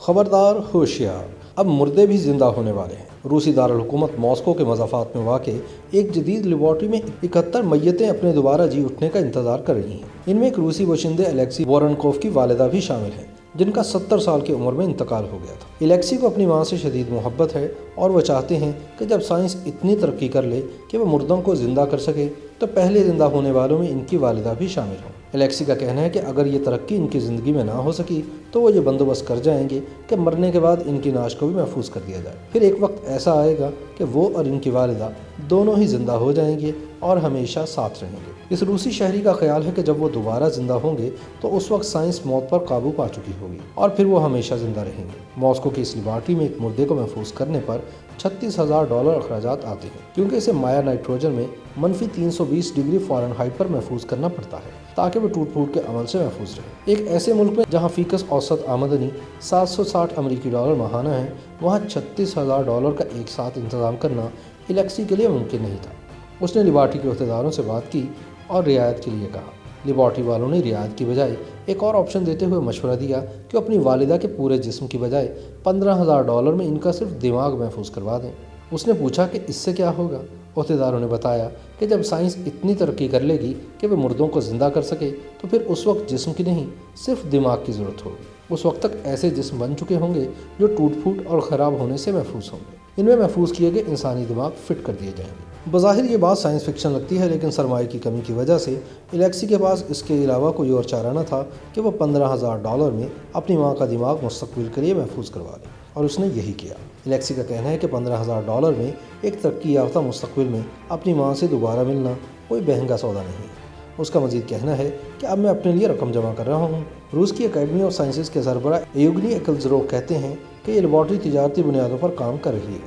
खबरदार होशियार, अब मुर्दे भी जिंदा होने वाले हैं। रूसी दारुल हुकूमत मॉस्को के मज़ाफ़ात में वाक़ एक जदीद लेबॉर्ट्री में 71 मैयतें अपने दोबारा जी उठने का इंतज़ार कर रही हैं। इनमें एक रूसी बाशिंदे एलेक्सी वोरनकोव की वालिदा भी शामिल हैं, जिनका 70 साल की उम्र में इंतकाल हो गया था। एलेक्सी को अपनी माँ से शदीद मोहब्बत है और वह चाहते हैं कि जब साइंस इतनी तरक्की कर ले कि वह मुर्दों को ज़िंदा कर सके तो पहले ज़िंदा होने वालों में इनकी वालिदा भी शामिल हों। एलेक्सी का कहना है कि अगर ये तरक्की इनकी ज़िंदगी में ना हो सकी तो वो ये बंदोबस्त कर जाएंगे कि मरने के बाद इनकी नाश को भी महफूज कर दिया जाए। फिर एक वक्त ऐसा आएगा कि वो और इनकी वालिदा दोनों ही ज़िंदा हो जाएंगे और हमेशा साथ रहेंगे। इस रूसी शहरी का ख्याल है कि जब वो दोबारा ज़िंदा होंगे तो उस वक्त साइंस मौत पर काबू पा चुकी होगी और फिर वो हमेशा ज़िंदा रहेंगे। मॉस्को की इस लेबॉर्ट्री में एक मुर्दे को महफूज करने पर $36,000 अखराजात आते हैं, क्योंकि इसे माया नाइट्रोजन में -320 डिग्री फ़ारेनहाइट पर महफूज करना पड़ता है ताकि वो टूट फूट के अमल से महफूज रहे। एक ऐसे मुल्क में जहाँ फ़ीकस औसत आमदनी $760 अमरीकी माहाना है, वहाँ $36,000 का एक साथ इंतज़ाम करना एलेक्सी के लिए मुमकिन नहीं था। उसने लेबॉर्ट्री के अहदेदारों से बात की और रियायत के लिए कहा। लेबॉर्ट्री वालों ने रियायत की बजाय एक और ऑप्शन देते हुए मशवरा दिया कि अपनी वालिदा के पूरे जिस्म की बजाय $15,000 में इनका सिर्फ दिमाग महफूज करवा दें। उसने पूछा कि इससे क्या होगा। अहदेदारों ने बताया कि जब साइंस इतनी तरक्की कर लेगी कि वे मुर्दों को ज़िंदा कर सके तो फिर उस वक्त जिस्म की नहीं, सिर्फ दिमाग की ज़रूरत होगी। उस वक्त तक ऐसे जिस्म बन चुके होंगे जो टूट फूट और ख़राब होने से महफूज होंगे। इनमें महफूज किए गए इंसानी दिमाग फिट कर दिए जाएंगे। बज़ाहिर ये बात साइंस फिक्शन लगती है, लेकिन सरमाए की कमी की वजह से एलेक्सी के पास इसके अलावा कोई और चारा न था कि वह $15,000 में अपनी माँ का दिमाग मुस्तक़बिल के लिए महफूज करवा ले, और उसने यही किया। एलेक्सी का कहना है कि $15,000 में एक तरक्की याफ्ता मुस्तक़बिल में अपनी माँ से दोबारा मिलना कोई महंगा सौदा नहीं है। उसका मज़ीद कहना है कि अब मैं अपने लिए रकम जमा कर रहा हूँ। रूस की अकेडमी ऑफ साइंसेज के सरबरा एयुगनी एकल्ज़रोव कहते हैं कि ये लेबॉर्ट्री तिजारती बुनियादों पर काम कर रही है,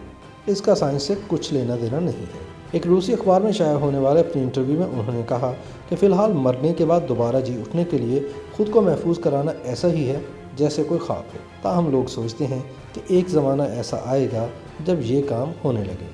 इसका साइंस से कुछ लेना देना नहीं है। एक रूसी अखबार में शाया होने वाले अपने इंटरव्यू में उन्होंने कहा कि फ़िलहाल मरने के बाद दोबारा जी उठने के लिए ख़ुद को महफूज कराना ऐसा ही है जैसे कोई ख्वाब हो। ताहम लोग सोचते हैं कि एक ज़माना ऐसा आएगा जब ये काम होने लगे।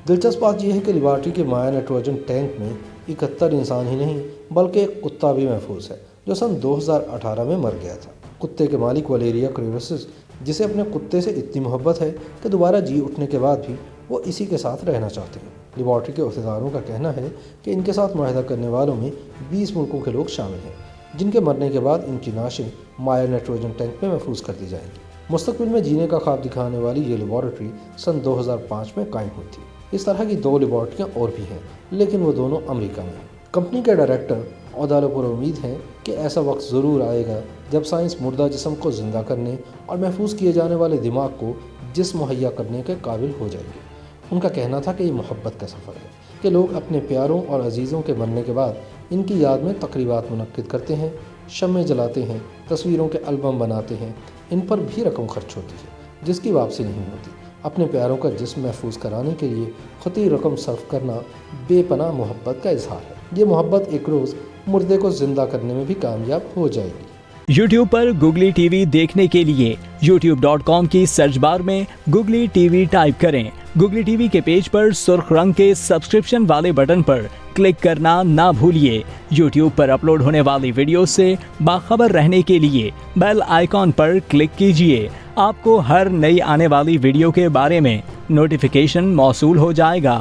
दिलचस्प बात यह है कि लेबॉर्ट्री के माया नाइट्रोजन टैंक में 71 इंसान ही नहीं बल्कि एक कुत्ता भी महफूज है जो सन 2018 में मर गया था। कुत्ते के मालिक वलेरिया क्रेवसिस, जिसे अपने कुत्ते से इतनी मोहब्बत है कि दोबारा जी उठने के बाद भी वो इसी के साथ रहना चाहते हैं। लेबॉर्ट्री के अहदेदारों का कहना है कि इनके साथ मुआहदा करने वालों में 20 मुल्कों के लोग शामिल हैं, जिनके मरने के बाद इनकी नाशें माया नाइट्रोजन टैंक में महफूज कर दी जाएंगी। मुस्तक़बिल में जीने का ख्वाब दिखाने वाली ये लेबॉर्ट्री सन 2005 में कायम हुई थी। इस तरह की 2 लेबॉर्ट्रियाँ और भी हैं, लेकिन वो दोनों अमेरिका में हैं। कंपनी के डायरेक्टर औदालो पर उम्मीद है कि ऐसा वक्त ज़रूर आएगा जब साइंस मुर्दा जिस्म को ज़िंदा करने और महफूज किए जाने वाले दिमाग को जिस्म मुहैया करने के काबिल हो जाएगी। उनका कहना था कि ये मोहब्बत का सफ़र है कि लोग अपने प्यारों और अजीज़ों के मरने के बाद इनकी याद में तकरीबात मुनक्किद करते हैं, शम्में जलाते हैं, तस्वीरों के एल्बम बनाते हैं। इन पर भी रकम खर्च होती है जिसकी वापसी नहीं होती। अपने प्यारों का जिस्म महफूज कराने के लिए खती रकम सर्फ करना बेपनाह मोहब्बत का इजहार है। ये मोहब्बत एक रोज़ मुर्दे को ज़िंदा करने में भी कामयाब हो जाएगी। YouTube पर Googly TV देखने के लिए youtube.com की सर्च बार में Googly TV टाइप करें। Googly TV के पेज पर सुर्ख रंग के सब्सक्रिप्शन वाले बटन पर क्लिक करना ना भूलिए। YouTube पर अपलोड होने वाली वीडियो से बाखबर रहने के लिए बेल आइकॉन पर क्लिक कीजिए। आपको हर नई आने वाली वीडियो के बारे में नोटिफिकेशन मौसूल हो जाएगा।